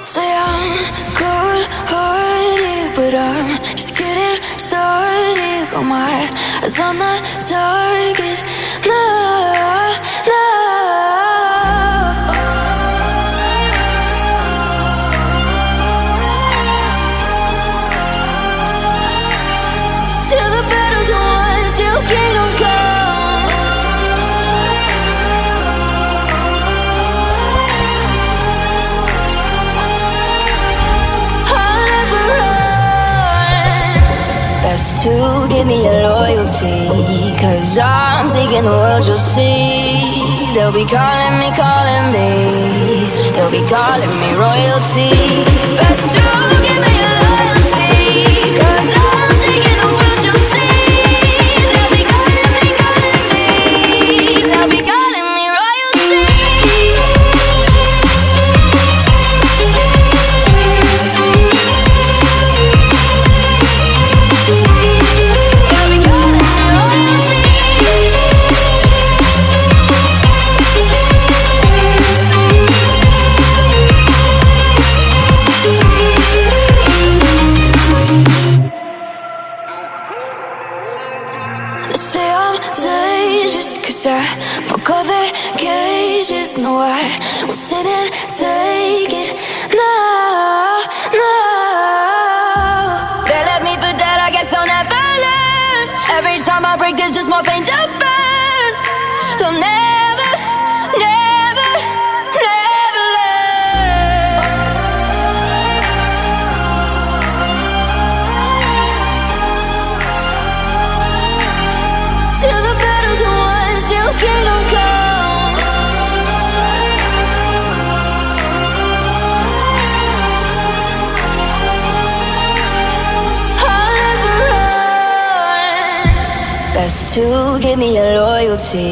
Say I'm good-hearted, but I'm just getting started. Got my eyes on the target. No, no. Till the battle's won, till kingdom come. I'll never run. Best to give me your loyalty, 'cause I'm taking the world, you'll see. They'll be calling me, they'll be calling me royalty. Best to give me your loyalty, 'cause I'm taking the world, you'll see. They'll be calling me, they'll be calling me royalty. They'll be calling me royalty. They say I'm dangerous, 'cause I broke all their cages. No, I won't sit and take it. No, no. They left me for dead, I guess I'll never learn. Every time I break, there's just more pain to burn. They'll never, never, never learn. Till the battle's won, till kingdom come. I'll never run. Best to give me your loyalty,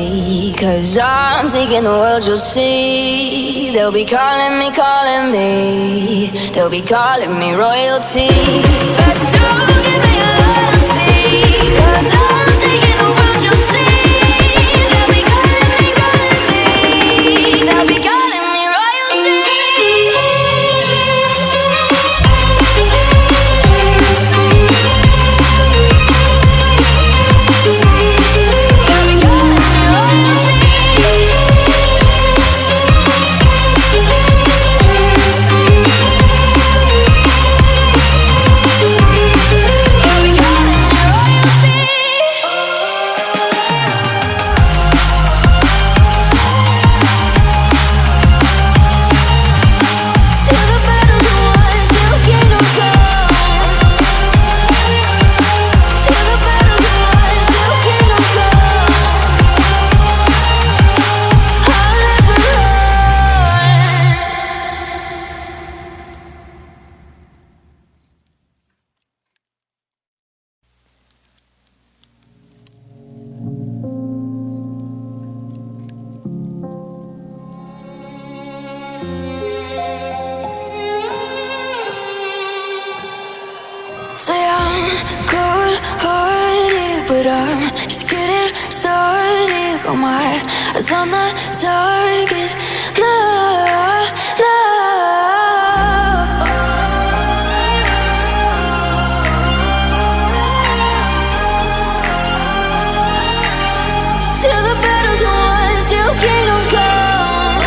'cause I'm taking the world, you'll see. They'll be calling me, they'll be calling me royalty. Best to give me your loyalty, 'cause I'm taking the world, you'll see. They'll be calling me, they'll be calling me royalty. They'll be calling me royalty. They'll be calling me royalty. Till the battle's won, till kingdom come. Till the battle's won, till kingdom come. I'll never run. Say I'm good-hearted, but I'm just getting started. Got my eyes on the target. No, no. Till the battle's won, till kingdom come.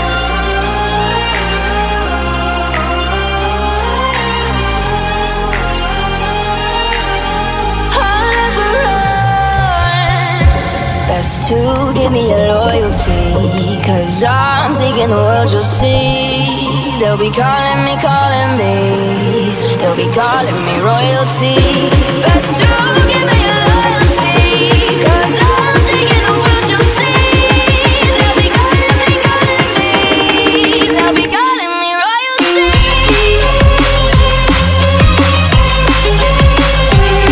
I'll never run. Best to give me your loyalty, 'cause I'm taking the world, you'll see. They'll be calling me, they'll be calling me royalty. Best to give me